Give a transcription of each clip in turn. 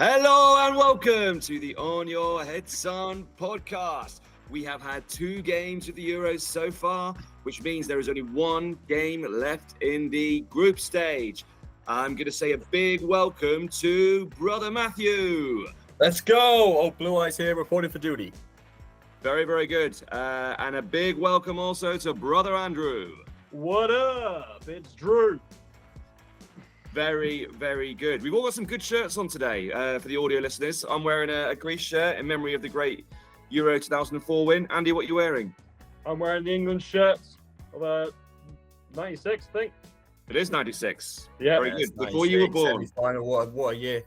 Hello and welcome to the On Your Head Son podcast. We have had 2 games of the Euros so far, which means there is only 1 game left in the group stage. I'm going to say a big welcome to Brother Matthew. Let's go! Old Blue Eyes here, reporting for duty. Very, very good. And a big welcome also to Brother Andrew. What up? It's Drew. Very, very good. We've all got some good shirts on today for the audio listeners. I'm wearing a Greece shirt in memory of the great Euro 2004 win. Andy, what are you wearing? I'm wearing the England shirt of 96, I think. It is 96. Yeah, very good. Before you were born. Final, what a year.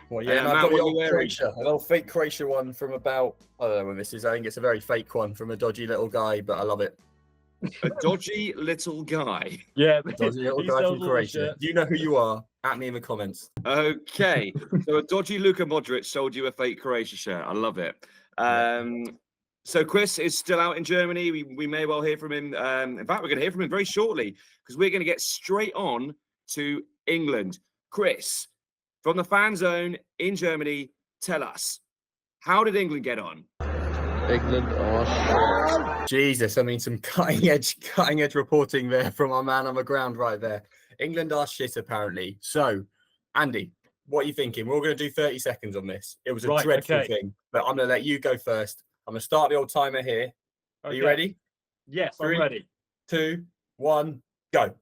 Well, yeah, And and I've Matt, got what the are you old wearing? Croatia, an old fake Croatia one from about, I don't know when this is, I think it's a very fake one from a dodgy little guy, but I love it. A dodgy little guy. Yeah, Dodgy little he guy sells from all the Croatia. shirts. You know who you are, at me in the comments. Okay. So a dodgy Luka Modric sold you a fake Croatia shirt. I love it. So Chris is still out in Germany. We may well hear from him. In fact, we're going to hear from him very shortly because we're going to get straight on to England. Chris, from the fan zone in Germany, tell us, how did England get on? England are Jesus, I mean, some cutting edge reporting there from our man on the ground right there. England are shit, apparently. So, Andy, what are you thinking? We're all going to do 30 seconds on this. It was a Right, dreadful okay. thing, but I'm going to let you go first. I'm going to start the old timer here. Are you Okay. ready? Yes, 3, I'm ready. 2, 1, go.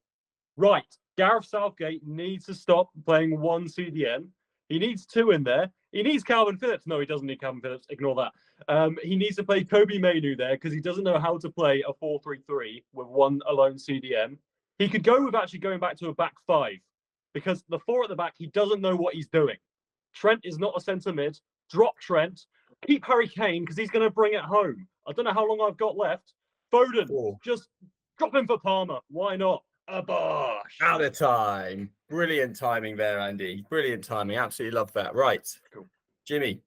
Right. Gareth Southgate needs to stop playing 1 CDM. He needs 2 in there. He needs Calvin Phillips. No, he doesn't need Calvin Phillips. Ignore that. He needs to play Kobe Mainu there because he doesn't know how to play a 4-3-3 with 1 alone CDM. He could go with actually going back to a back 5 because the 4 at the back, he doesn't know what he's doing. Trent is not a centre mid. Drop Trent. Keep Harry Kane because he's going to bring it home. I don't know how long I've got left. Foden, 4. just drop him for Palmer. Why not? A bosh. Out of time. Brilliant timing there, Andy. Brilliant timing. Absolutely love that. Right. Cool. Jimmy.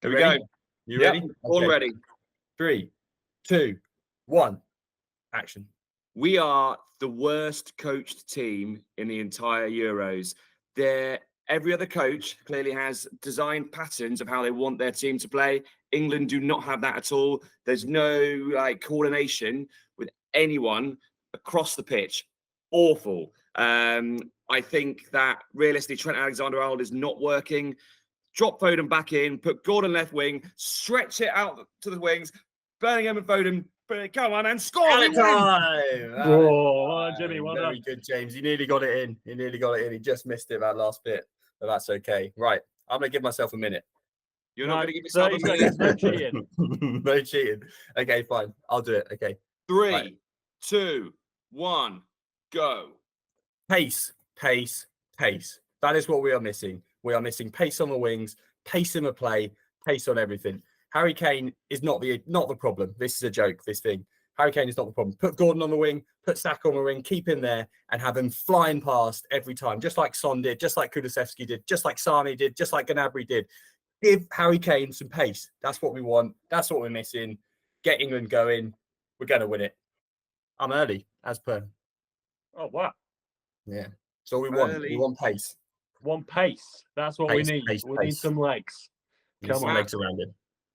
Here you we ready? go. You Yep, ready? all Okay. ready. 3, 2, 1. Action. We are the worst coached team in the entire Euros. Every other coach clearly has designed patterns of how they want their team to play. England do not have that at all. There's no coordination with anyone across the pitch. Awful. I think that realistically, Trent Alexander-Arnold is not working. Drop Foden back in, put Gordon left wing, stretch it out to the wings. Bellingham and Foden, come on and score. Out We of win. time. Oh, well done, Jimmy. Well Very done. good, James. You nearly got it in. He just missed it that last bit, but that's okay. Right. I'm going to give myself a minute. You're No, not going to give yourself a 30 minute. seconds, no cheating. No cheating. Okay, fine. I'll do it. Okay. 3, Right. 2, 1, go. Pace. That is what we are missing. We are missing pace on the wings, pace in the play, pace on everything. Harry Kane is not the problem. This is a joke, this thing. Harry Kane is not the problem. Put Gordon on the wing, put Saka on the wing, keep him there and have him flying past every time, just like Son did, just like Kulusevski did, just like Sane did, just like Gnabry did. Give Harry Kane some pace. That's what we want. That's what we're missing. Get England going. We're going to win it. I'm early, as per. Oh, wow. Yeah. So we want. Early. We want pace. One pace. That's what we Pace, need. pace, We need pace. some legs. Need Come some on. legs around it.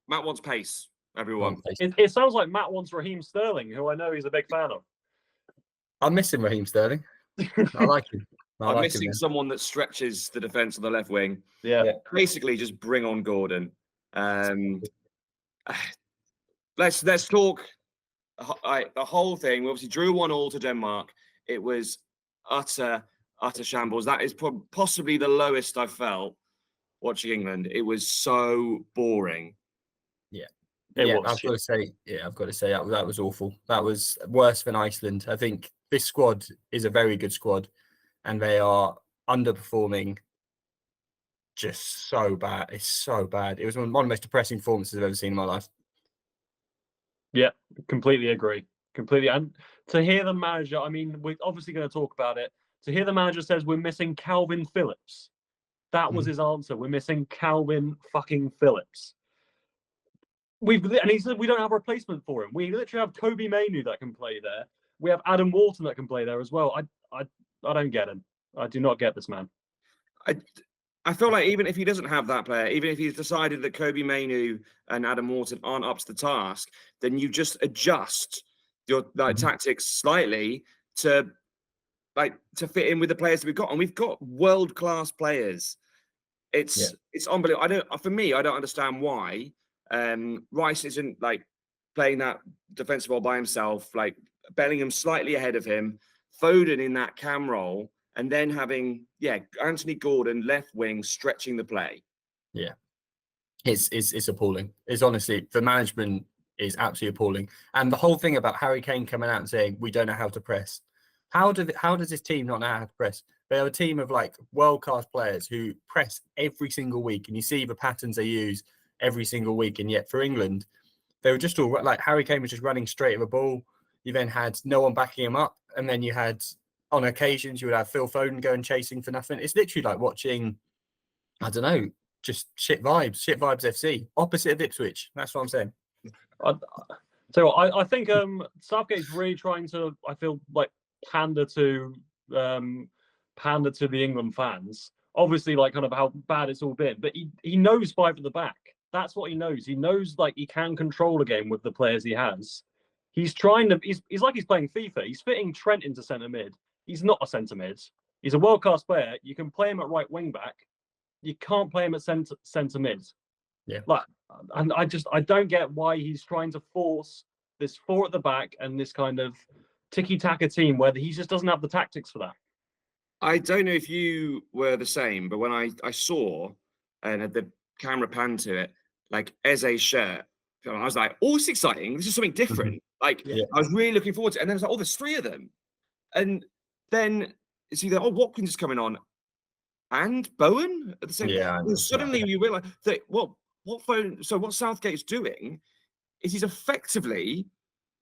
Matt wants pace, We everyone. want pace. It sounds like Matt wants Raheem Sterling, who I know he's a big fan of. I'm missing Raheem Sterling. I like him. I'm like missing him. someone that stretches the defense on the left wing. Yeah. Yeah. Basically, just bring on Gordon. Let's talk the whole thing. We obviously drew 1-1 to Denmark. It was utter shambles. That is possibly the lowest I've felt watching England. It was so boring. It Yeah, was. I've got to say that was awful. That was worse than Iceland. I think this squad is a very good squad, and they are underperforming. Just so bad. It's so bad. It was one of the most depressing performances I've ever seen in my life. Yeah, completely agree. Completely. And to hear the manager, I mean, we're obviously going to talk about it. To hear the manager says we're missing Calvin Phillips. That was his answer. We're missing Calvin fucking Phillips. And he said we don't have a replacement for him. We literally have Kobe Mainu that can play there. We have Adam Wharton that can play there as well. I don't get him. I do not get this man. I feel like even if he doesn't have that player, even if he's decided that Kobe Mainu and Adam Morton aren't up to the task, then you just adjust your tactics slightly to fit in with the players that we've got, and we've got world class players. It's unbelievable. For me, I don't understand why Rice isn't like playing that defensive role by himself, like Bellingham slightly ahead of him, Foden in that cam role, and then having Anthony Gordon left wing stretching the play. Yeah, it's appalling. It's honestly, the management is absolutely appalling, and the whole thing about Harry Kane coming out and saying we don't know how to press. How does this team not know how to press? They have a team of like world-class players who press every single week, and you see the patterns they use every single week. And yet for England, they were just all like Harry Kane was just running straight at the ball. You then had no one backing him up, and then you had on occasions you would have Phil Foden going chasing for nothing. It's literally like watching, I don't know, just shit vibes FC, opposite of Ipswich. That's what I'm saying. So I think Southgate's really trying to, I feel like, pander to the England fans. Obviously, like kind of how bad it's all been, but he knows 5 at the back. That's what he knows. He knows like he can control a game with the players he has. He's trying to. He's like he's playing FIFA. He's fitting Trent into centre mid. He's not a centre mid. He's a world class player. You can play him at right wing back. You can't play him at centre mid. Yeah. Like, and I don't get why he's trying to force this 4 at the back and this kind of tiki-taka team where he just doesn't have the tactics for that. I don't know if you were the same, but when I saw and had the camera pan to it, like Eze's shirt, I was like, oh, it's exciting. This is something different. Like, I was really looking forward to it. And then it's like, oh, there's 3 of them. And then it's either, Watkins is coming on and Bowen at the same time. And suddenly you realize that, what Southgate's doing is he's effectively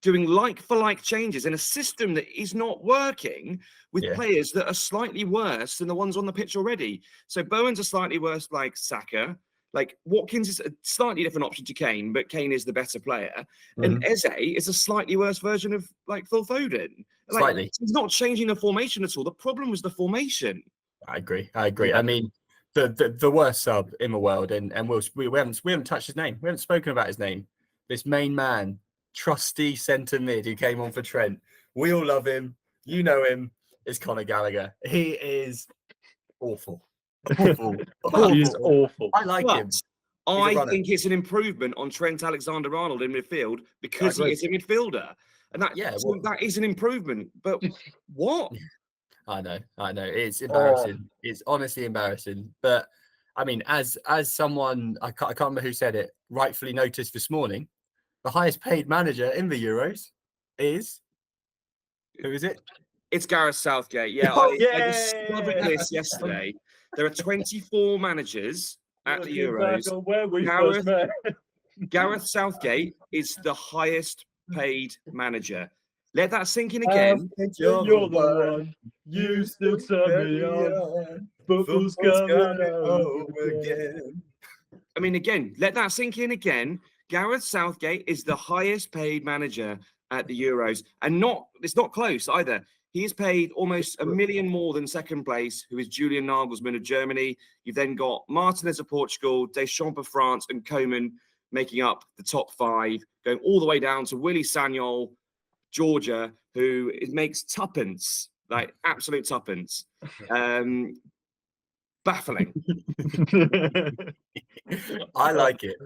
doing like-for-like changes in a system that is not working with players that are slightly worse than the ones on the pitch already. So Bowen's a slightly worse like Saka. Like Watkins is a slightly different option to Kane, but Kane is the better player. And Eze is a slightly worse version of like Phil Foden. Like, Slightly. He's not changing the formation at all. The problem was the formation. I agree. I mean, the worst sub in the world, and we haven't touched his name. We haven't spoken about his name. This main man, trusty centre mid who came on for Trent. We all love him. You know him. It's Conor Gallagher. He is awful. He's awful. I like him. I think it's an improvement on Trent Alexander-Arnold in midfield because he is a midfielder. And that is an improvement. But what? I know. It's embarrassing. It's honestly embarrassing. But I mean, as someone, I can't remember who said it, rightfully noticed this morning, the highest paid manager in the Euros is, who is it? It's Gareth Southgate. Yeah, I discovered this yesterday. There are 24 managers at the Euros. Gareth Southgate is the highest paid manager. Let that sink in again. You're the one. You still turn me on. Football's coming home again. I mean, again, let that sink in again. Gareth Southgate is the highest paid manager at the Euros. And it's not close either. He is paid almost $1 million more than second place, who is Julian Nagelsmann of Germany. You've then got Martinez of Portugal, Deschamps of France, and Koeman making up the top 5, going all the way down to Willy Sagnol, Georgia, who makes tuppence, like absolute tuppence. Baffling. I like it.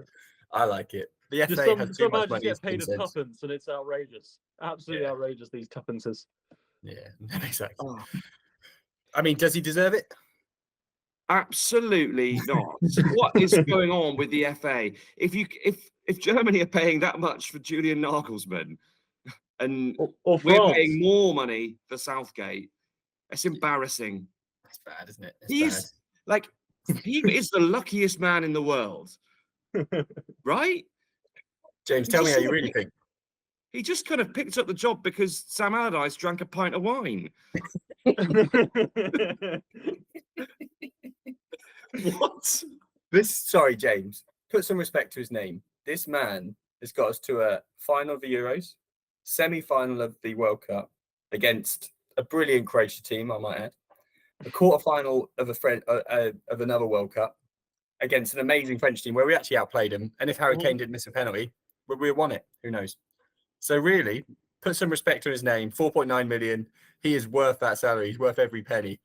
The FA has too much money. Get paid a tuppence, and it's outrageous. Absolutely outrageous, these tuppences. Yeah, exactly. I mean, does he deserve it? Absolutely not. What is going on with the FA? If Germany are paying that much for Julian Nagelsmann, and or we're paying more money for Southgate, it's embarrassing. That's bad, isn't it? He is the luckiest man in the world, right? James, tell me how you really think. He just kind of picked up the job because Sam Allardyce drank a pint of wine. What? Sorry, James. Put some respect to his name. This man has got us to a final of the Euros, semi-final of the World Cup against a brilliant Croatia team, I might add. a quarter-final of of another World Cup against an amazing French team where we actually outplayed them. And if Harry Kane didn't miss a penalty, we won it. Who knows? So really, put some respect on his name. 4.9 million. He is worth that salary. He's worth every penny.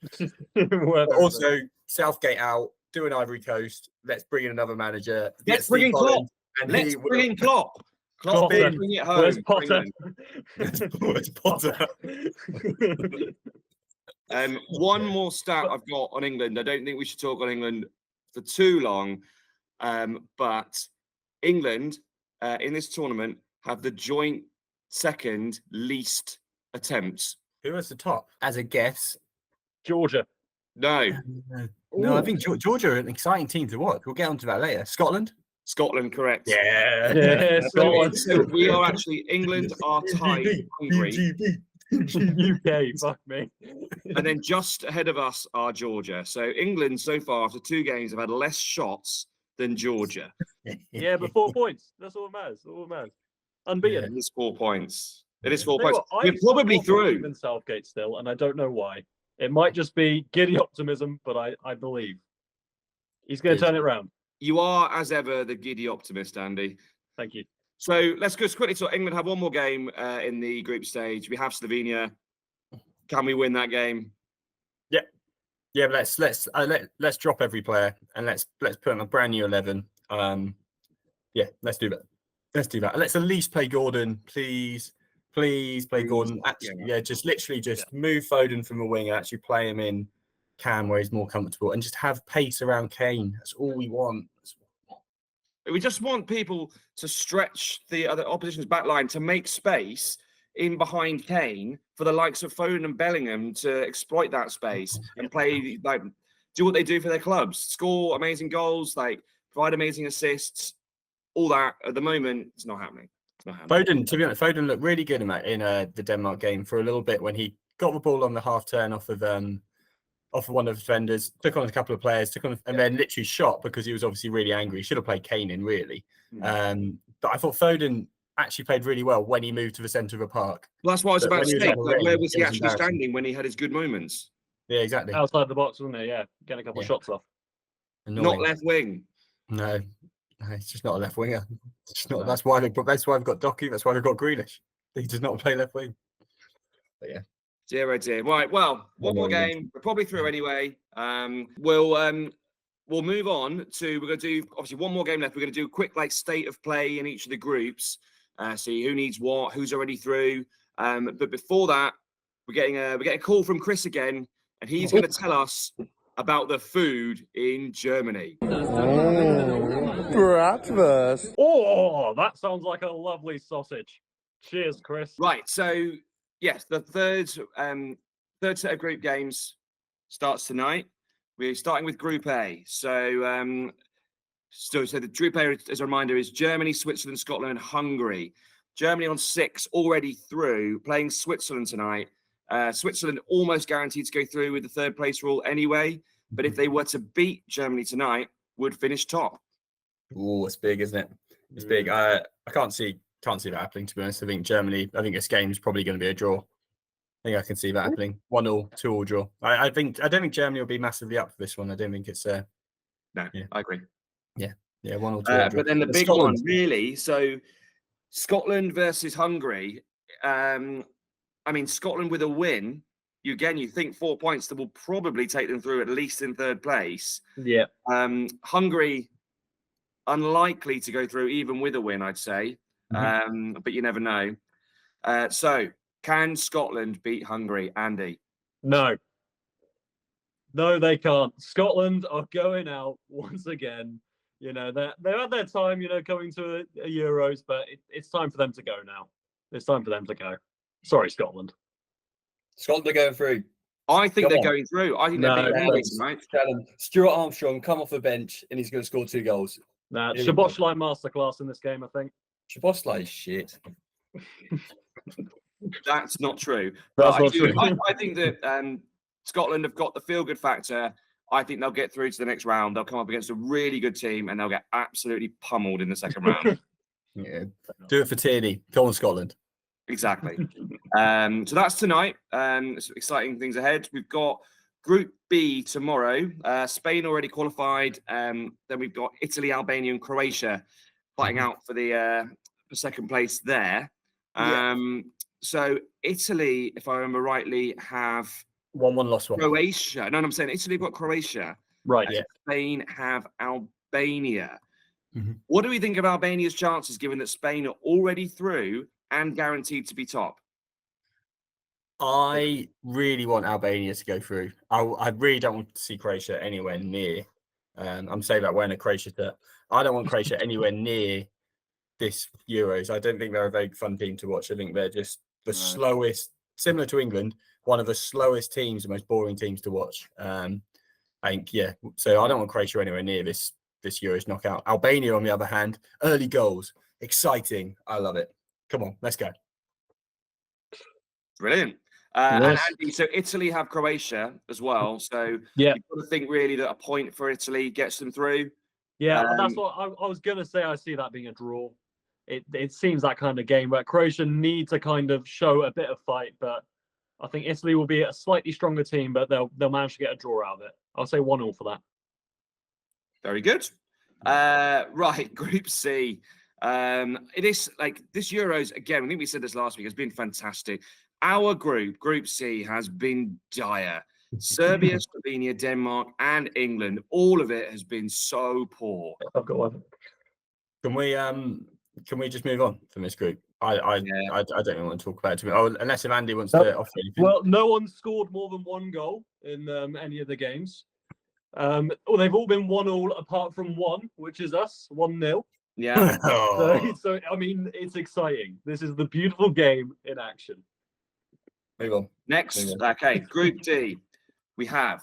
But also, Southgate out, doing Ivory Coast. Let's bring in another manager. Let's bring in Klopp. Let's bring in Klopp. Klopp, Klopp, bring it home. Where's Potter? Where's Potter? One more stat I've got on England. I don't think we should talk on England for too long, but England in this tournament have the joint second least attempts. Who was the top? As a guess, Georgia. No, no, I think Georgia are an exciting team to watch. We'll get onto that later. Scotland. Scotland, correct. Yeah, Scotland. So we are actually, England are tied with Hungary. UK, fuck me. And then just ahead of us are Georgia. So England so far after 2 games have had less shots than Georgia. Yeah, but 4 points. That's all that matters. All that matters. Unbeaten. It is 4 points. It is 4 Tell you points. what, We're probably through. In Southgate still, and I don't know why. It might just be giddy optimism, but I believe he's going to turn it around. You are, as ever, the giddy optimist, Andy. Thank you. So let's just quickly talk. England have one more game in the group stage. We have Slovenia. Can we win that game? Yeah, but let's drop every player and let's put in a brand new 11. Yeah, let's do that. Let's at least play Gordon, please. Please play Gordon. Actually, just literally move Foden from a wing and actually play him in Cam where he's more comfortable and just have pace around Kane. That's all we want. We just want people to stretch the other opposition's back line to make space in behind Kane for the likes of Foden and Bellingham to exploit that space and play, like, do what they do for their clubs, score amazing goals, like provide amazing assists, all that. At the moment, it's not happening. Foden, to be honest, Foden looked really good in the Denmark game for a little bit when he got the ball on the half turn off of one of the defenders, took on a couple of players, and then literally shot because he was obviously really angry. He should have played Kane in, really. But I thought Foden actually played really well when he moved to the centre of the park. Well, that's what I was about to say. Where was he actually standing when he had his good moments? Yeah, exactly. Outside the box, wasn't it? Yeah, getting a couple of shots off. Annoying. Not left wing. No, he's just not a left winger. Not. That's why we've got Doku. That's why we've got Grealish. He does not play left wing. But yeah. Dear, oh dear. Right. Well, one more game. We're probably through anyway. We'll move on to. We're going to do obviously one more game left. We're going to do a quick state of play in each of the groups. See who needs what, who's already through. But before that, we're getting a call from Chris again, and he's going to tell us about the food in Germany. Bratwurst. Oh, that sounds like a lovely sausage. Cheers, Chris. Right. So yes, the third set of group games starts tonight. We're starting with Group A. So the Group A, as a reminder, is Germany, Switzerland, Scotland, and Hungary. Germany on 6, already through, playing Switzerland tonight. Switzerland almost guaranteed to go through with the third place rule anyway. But if they were to beat Germany tonight, would finish top. Oh, it's big, isn't it? It's big. I can't see that happening, to be honest. I think this game is probably going to be a draw. I think I can see that happening. 1-1, 2-2 draw. I don't think Germany will be massively up for this one. I don't think it's No, yeah. I agree. Yeah, 1 or 2 draw. But then the big one, really. So Scotland versus Hungary. Scotland with a win, you think 4 points that will probably take them through at least in third place. Yeah. Hungary unlikely to go through even with a win, I'd say. But you never know. So can Scotland beat Hungary, Andy? No, they can't. Scotland are going out once again. They're at their time, coming to a Euros, but it's time for them to go now. It's time for them to go. Sorry, Scotland. Scotland are going through. I think they're going through. I think they're beating Hungary tonight. Stuart Armstrong come off the bench and he's going to score 2 goals. Nah, Szoboszlai masterclass in this game, I think. Szoboszlai is shit. That's not true. That's not true. I think that Scotland have got the feel-good factor. I think they'll get through to the next round. They'll come up against a really good team and they'll get absolutely pummeled in the second round. Yeah, do it for Tierney. Go on, Scotland. Exactly. So that's tonight. Some exciting things ahead. We've got Group B tomorrow. Spain already qualified. Then we've got Italy, Albania, and Croatia fighting out for the second place there. So Italy, if I remember rightly, have 1-1 lost one. Croatia. No, I'm saying Italy have got Croatia. Right. Yeah. Spain have Albania. Mhm. What do we think of Albania's chances, given that Spain are already through and guaranteed to be top? I really want Albania to go through. I really don't want to see Croatia anywhere near. I'm saying that wearing a Croatia shirt. I don't want Croatia anywhere near this Euros. I don't think they're a very fun team to watch. I think they're just the slowest, similar to England, one of the slowest teams, the most boring teams to watch. I think, yeah. So I don't want Croatia anywhere near this Euros knockout. Albania, on the other hand, early goals, exciting. I love it. Come on, let's go. Brilliant. And Yes. Andy, so Italy have Croatia as well. So Yeah. you've got to think really that a point for Italy gets them through. Yeah, that's what I was going to say. I see that being a draw. It seems that kind of game where Croatia need to kind of show a bit of fight, but I think Italy will be a slightly stronger team, but they'll manage to get a draw out of it. I'll say 1-1 for that. Very good. Right, Group C. It is like this Euros again. I think we said this last week. Has been fantastic. Our group, Group C, has been dire. Serbia, Slovenia, Denmark, and England. All of it has been so poor. I've got one. Can we just move on from this group? I don't even want to talk about it. Unless if Andy wants to offer anything. Well, no one scored more than one goal in any of the games. They've all been 1-1 apart from one, which is us, 1-0. Yeah. So I mean, it's exciting. This is the beautiful game in action. Move on. Next, okay, Group D. We have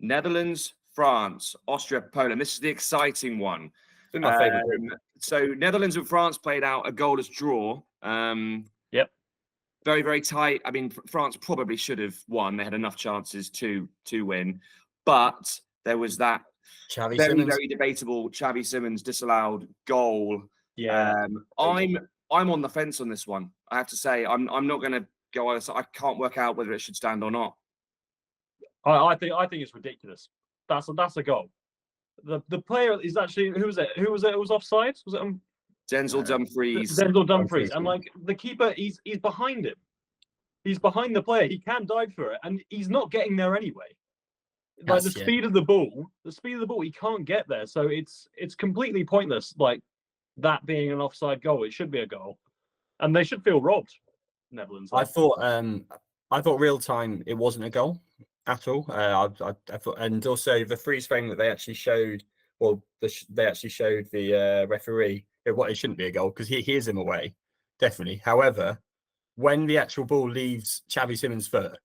Netherlands, France, Austria, Poland. This is the exciting one. It's been my favourite group. So Netherlands and France played out a goalless draw. Yep. Very, very tight. I mean, France probably should have won. They had enough chances to win, but there was that very debatable Xavi Simons disallowed goal. Yeah. I'm on the fence on this one. I have to say, I'm not going to go on. I can't work out whether it should stand or not. I think it's ridiculous. That's a goal. The player is actually who was it? It was offside. Was it Denzel Dumfries? Denzel Dumfries. And like the keeper, he's behind him. He's behind the player. He can dive for it, and he's not getting there anyway. Like the speed of the ball, he can't get there. So it's completely pointless. Like that being an offside goal, it should be a goal, and they should feel robbed. Netherlands. I thought real time it wasn't a goal at all. I thought, and also the freeze frame that they actually showed, they actually showed the referee it shouldn't be a goal because he hears him away, definitely. However, when the actual ball leaves Xavi Simons' foot,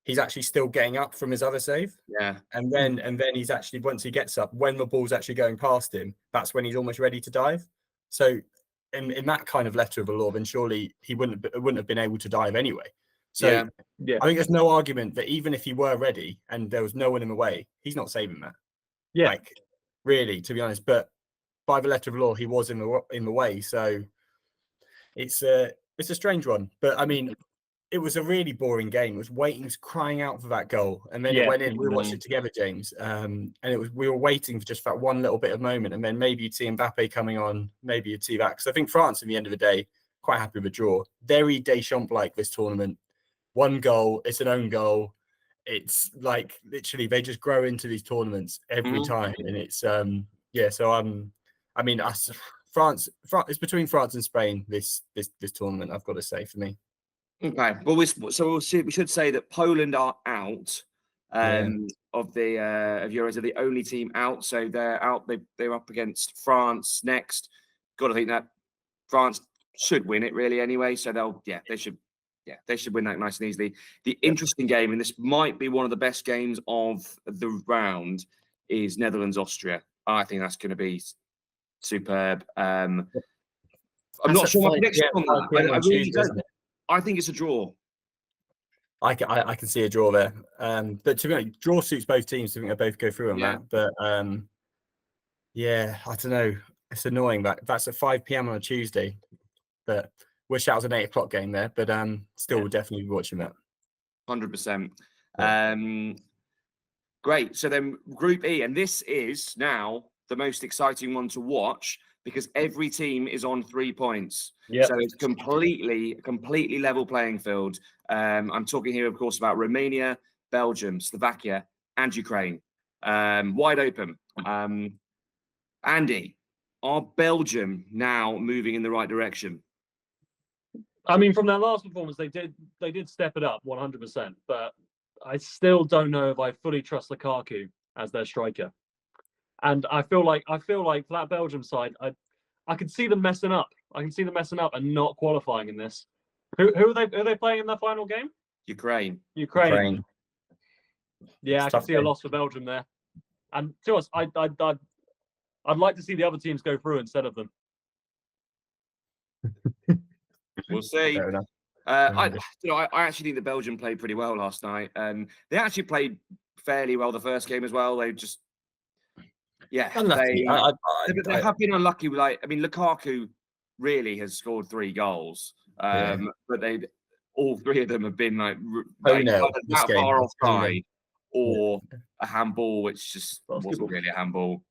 he's actually still getting up from his other save. Yeah. And then he's actually, once he gets up, when the ball's actually going past him, that's when he's almost ready to dive. So in that kind of letter of the law, then surely he wouldn't have been able to dive anyway. So yeah. I think there's no argument that even if he were ready and there was no one in the way, he's not saving that. Yeah. Like, really, to be honest. But by the letter of the law, he was in the way. So it's a strange one. But I mean, it was a really boring game. It was waiting, crying out for that goal, and then it went in. We watched it together, James, and we were waiting for just that one little bit of moment, and then maybe you'd see Mbappe coming on, maybe you'd see that. Because I think France, in the end of the day, quite happy with a draw. Very Deschamps-like this tournament. One goal, it's an own goal. It's like literally they just grow into these tournaments every time, and it's So I mean, France. It's between France and Spain. This tournament, I've got to say, for me. Okay. Well, we'll see. We should say that Poland are out of the of Euros. Are the only team out, so they're out. They're up against France next. Got to think that France should win it really anyway. So they should win that nice and easily. The interesting game, and this might be one of the best games of the round, is Netherlands-Austria. I think that's going to be superb. I'm not sure my prediction on that. I really don't. I think it's a draw. I can see a draw there. But to be honest, draw suits both teams. I think they both go through on that. But I don't know. It's annoying that that's at 5 p.m. on a Tuesday. But wish that was an 8 o'clock game there. But still, we'll definitely be watching that. 100%. Great. So then Group E, and this is now the most exciting one to watch because every team is on 3 points. Yeah. So it's completely level playing field. I'm talking here, of course, about Romania, Belgium, Slovakia, and Ukraine. Wide open. Andy, are Belgium now moving in the right direction? I mean, from their last performance, they did step it up 100%, but I still don't know if I fully trust Lukaku as their striker. And I feel like for that Belgium side, I could see them messing up. I can see them messing up and not qualifying in this. Who are they playing in their final game? Ukraine. Ukraine. Yeah, It's I can tough see a game. loss for Belgium there. And to us, I'd like to see the other teams go through instead of them. We'll see. Fair enough. I actually think the Belgium played pretty well last night. They actually played fairly well the first game as well. They just, Unlucky. they have been unlucky. Lukaku really has scored 3 goals, but all 3 of them have been like no, that game. far Oh, offside or a handball, which just wasn't really a handball.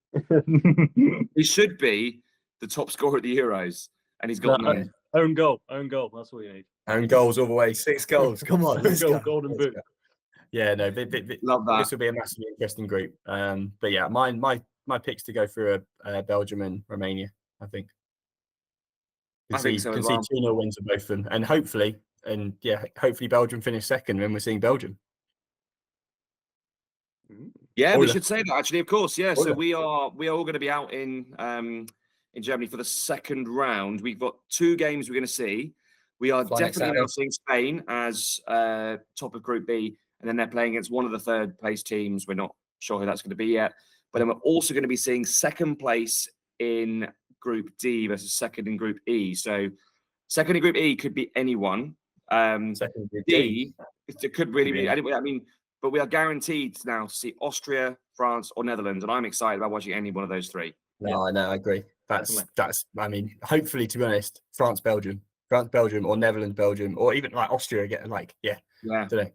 He should be the top scorer at the Euros, and he's got none. Own goal. That's all you need. Own goals all the way. 6 goals. Come on. Own goal, golden boot. Yeah, no, Love that. This will be a massively interesting group. But yeah, my picks to go through are Belgium and Romania, I think. I think so as see well. 2-0 wins for both of them. And hopefully Belgium finish second when we're seeing Belgium. Yeah, we Ola. should say that actually, of course. Yeah, so Ola. we are all going to be out in Germany for the second round. We've got 2 games we're going to see. We are Fly next definitely Saturday. seeing Spain as top of Group B, and then they're playing against one of the third place teams. We're not sure who that's going to be yet. But then we're also going to be seeing second place in Group D versus second in Group E. So second in Group E could be anyone. Second Group D, it could really be anyway. I mean, but we are guaranteed now to see Austria, France, or Netherlands, and I'm excited about watching any one of those 3. No, I know, I agree. That's. I mean, hopefully, to be honest, France, Belgium, or Netherlands, Belgium, or even like Austria again. Like, yeah. Today,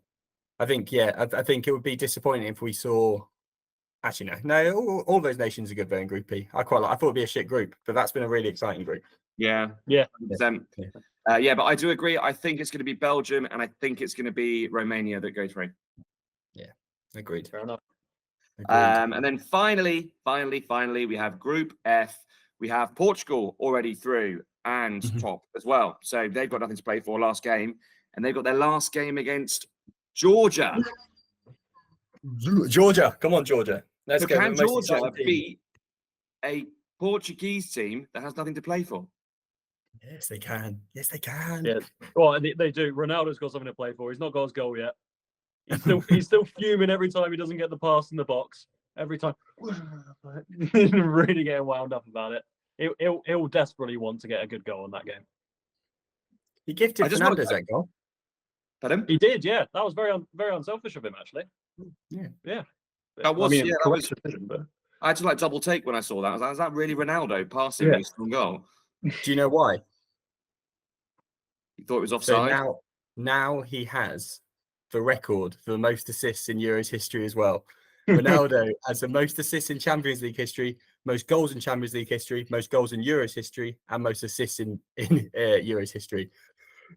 I think, I think it would be disappointing if we saw. Actually, no. All those nations are good there in Group P. I thought it'd be a shit group, but that's been a really exciting group. Yeah. 100%. But I do agree. I think it's going to be Belgium, and I think it's going to be Romania that go through. Yeah, agreed. Fair enough. And then finally, we have Group F. We have Portugal already through and top as well. So they've got nothing to play for last game, and they've got their last game against Georgia. Georgia, come on, Georgia. Let's So go. can Georgia beat a Portuguese team that has nothing to play for? Yes, they can. Yes, they can. Yeah. Well, they do. Ronaldo's got something to play for. He's not got his goal yet. He's still fuming every time he doesn't get the pass in the box. Every time, really getting wound up about it. He'll desperately want to get a good goal in that game. He gifted Fernandes that goal. Pardon? He did, yeah. That was very unselfish of him, actually. Yeah. That was, correct decision, but I had to double take when I saw that. I was like, is that really Ronaldo passing his goal? Do you know why? He thought it was offside. So now he has the record for the most assists in Euros history as well. Ronaldo has the most assists in Champions League history, most goals in Champions League history, most goals in Euros history, and most assists in Euros history.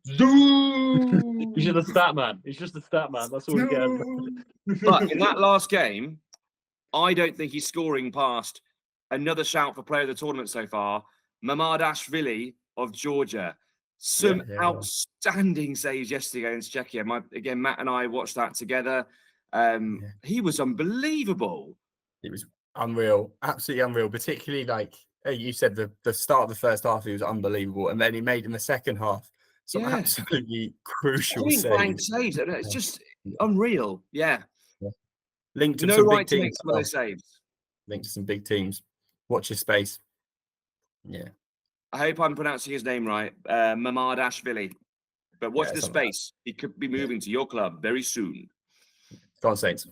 He's just a stat man. He's just a stat man. That's all he gets. But in that last game, I don't think he's scoring past another shout for player of the tournament so far, Mamardashvili of Georgia. Some outstanding saves yesterday against Czechia. Matt and I watched that together. He was unbelievable. It was unreal, absolutely unreal. Particularly like you said, the start of the first half, he was unbelievable, and then he made in the second half some absolutely crucial saves. It's just unreal. Yeah. Linked to no some right big to teams. make some of those saves. Linked to some big teams. Watch your space. Yeah. I hope I'm pronouncing his name right. Mamardashvili. But watch the space. He could be moving to your club very soon. Go on, Saints.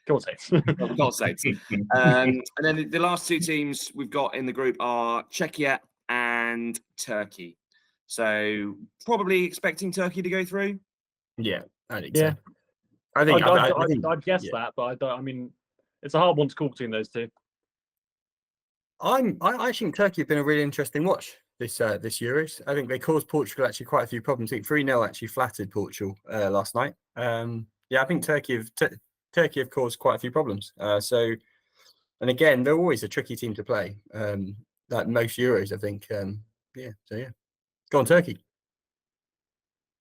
Go on, Saints. Go on, Saints. And then the last 2 teams we've got in the group are Czechia and Turkey. So probably expecting Turkey to go through. Yeah, I think so. I think. I'd guess yeah. that, but I don't. I mean, it's a hard one to call between those two. I think Turkey have been a really interesting watch this Euros. I think they caused Portugal actually quite a few problems. I think 3-0 actually flattered Portugal last night. I think Turkey have caused quite a few problems. And again, they're always a tricky team to play. Like most Euros, I think. Go on, Turkey.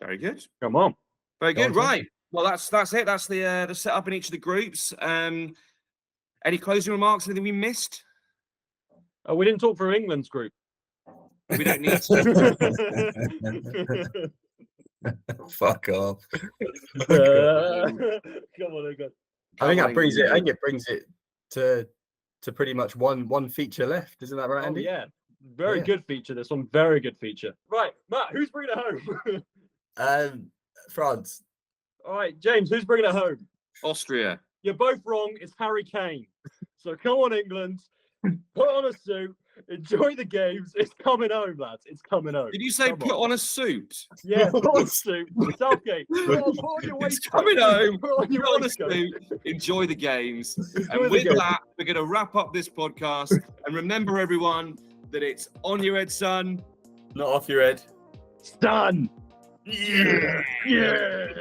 Very good. Come on. Very Go on, good. Turkey. Right. Well, that's it. That's the setup in each of the groups. Any closing remarks? Anything we missed? Oh, we didn't talk for England's group. We don't need to. Fuck off. Come on, England. I think that brings it. I think it brings it to pretty much one feature left. Isn't that right, Oh, Andy? yeah. Very good feature, this one. Very good feature. Right, Matt, who's bringing it home? France. All right, James, who's bringing it home? Austria. You're both wrong. It's Harry Kane. So come on, England. Put on a suit. Enjoy the games. It's coming home, lads. It's coming home. Did you say Come put on a suit? Yeah, put on a suit. Southgate. Put on your It's waistcoat. coming home. Put on your Put on a waistcoat. suit. Enjoy the games. Enjoy And the with games. that, we're going to wrap up this podcast. And remember, everyone, that it's on your head, son. Not off your head. Done. Yeah. Yeah.